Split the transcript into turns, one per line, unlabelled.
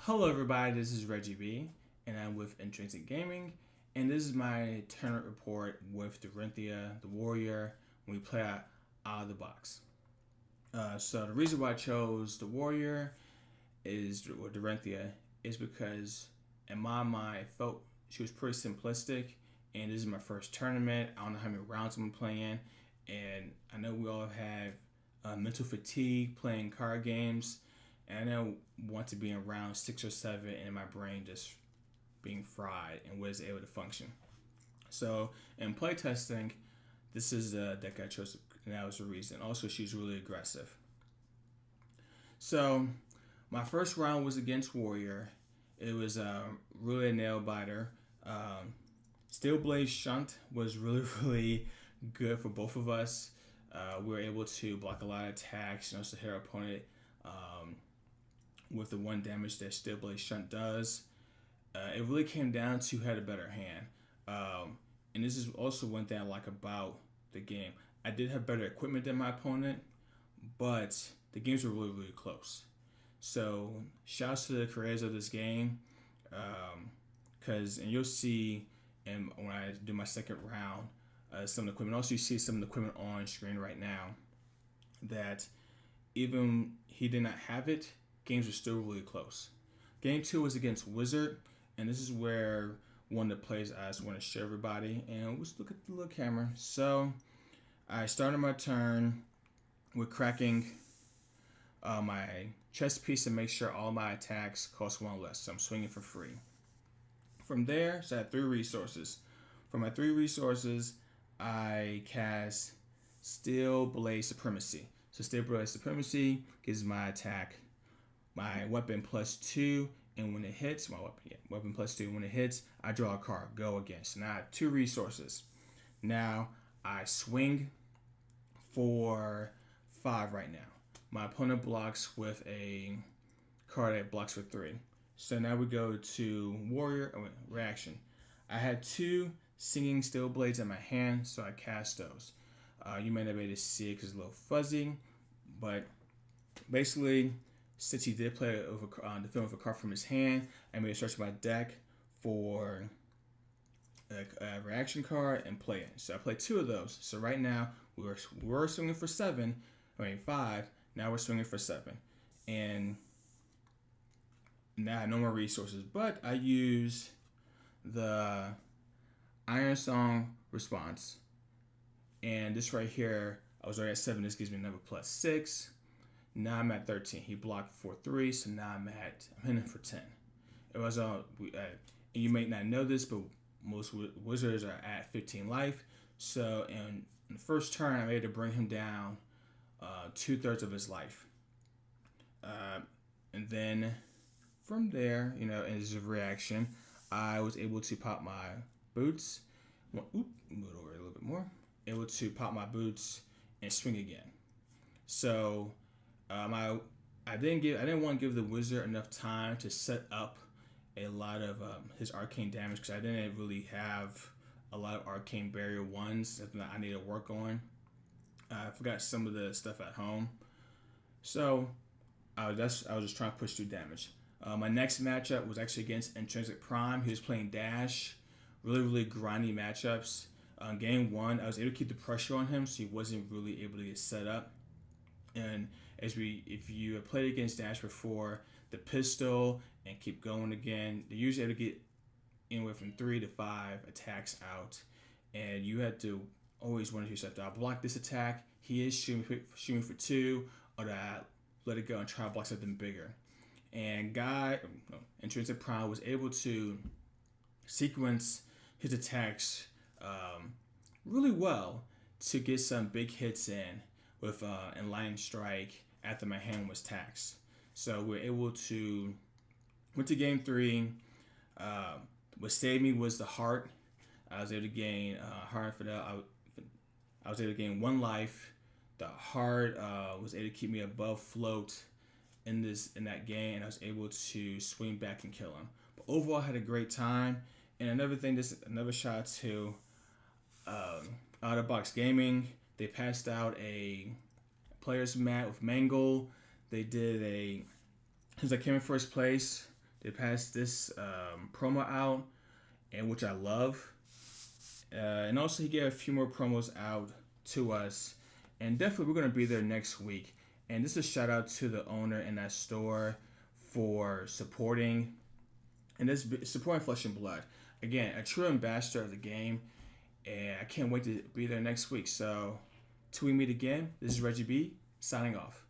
Hello, everybody. This is Reggieb, and I'm with Intrinsic Gaming, and this is my tournament report with Dorinthia, the Warrior. When we play out of the box. So the reason why I chose the Warrior or Dorinthia is because, in my mind, I felt she was pretty simplistic, and this is my first tournament. I don't know how many rounds I'm playing, and I know we all have mental fatigue playing card games. And I don't want to be in round 6 or 7 and my brain just being fried and was able to function. So in playtesting, this is the deck I chose, and that was the reason. Also, she's really aggressive. So my first round was against Warrior. It was really a nail biter. Steel Blade Shunt was really good for both of us. We were able to block a lot of attacks and also hit our opponent with the 1 damage that Steel Blade Shunt does. It really came down to who had a better hand. And this is also one thing I like about the game. I did have better equipment than my opponent, but the games were really close. So shouts to the creators of this game, and you'll see when I do my second round some of the equipment. Also, you see some of the equipment on screen right now that even he did not have it, games were still really close. Game 2 was against Wizard, and this is where one of the plays I just want to show everybody. And let's look at the little camera. So I started my turn with cracking my chest piece to make sure all my attacks cost 1 less. So I'm swinging for free. From there, so I had 3 resources. For my 3 resources, I cast Steel Blade Supremacy. So Steel Blade Supremacy gives my weapon +2, and when it hits, weapon +2. When it hits, I draw a card, go again. So now I have 2 resources. Now I swing for 5 right now. My opponent blocks with a card that blocks for 3. So now we go to reaction. I had 2 Singing Steel Blades in my hand, so I cast those. You may not be able to see it because it's a little fuzzy, but basically, since he did play the film with a card from his hand, I made a search my deck for a reaction card and play it. So I played 2 of those. So right now we're swinging for 5. Now we're swinging for 7, and now I have no more resources. But I use the Iron Song response, and this right here, I was already at 7. This gives me another +6. Now I'm at 13. He blocked for 3, so now I'm hitting for 10. It was and you may not know this, but most wizards are at 15 life. So in the first turn, I'm able to bring him down 2/3 of his life. And then from there, as a reaction, I was able to pop my boots. Move it over a little bit more. Able to pop my boots and swing again. So I didn't want to give the wizard enough time to set up a lot of his arcane damage because I didn't really have a lot of arcane barrier 1s that I need to work on. I forgot some of the stuff at home, so I was just trying to push through damage. My next matchup was actually against Intrinsic Prime. He was playing Dash, really grindy matchups. Game 1, I was able to keep the pressure on him, so he wasn't really able to get set up. And if you have played against Dash before, the pistol and keep going again, they're usually able to get anywhere from 3 to 5 attacks out, and you have to always wonder to yourself, do I block this attack? He is shooting for 2, or do I let it go and try to block something bigger? And Intrinsic Prime was able to sequence his attacks really well to get some big hits in with Enlightened Strike after my hand was taxed. So we're able to went to game 3. What saved me was the heart. I was able to gain heart for that. I was able to gain 1 life. The heart was able to keep me above float in that game, and I was able to swing back and kill him. But overall, I had a great time. And another shout to Out of Box Gaming. They passed out a player's mat with Mangle. They did since I came in first place, They passed this promo out, and which I love. And also, he gave a few more promos out to us. And definitely, we're going to be there next week. And this is a shout out to the owner in that store for supporting Flesh and Blood. Again, a true ambassador of the game. And I can't wait to be there next week. So, till we meet again, this is Reggie B, signing off.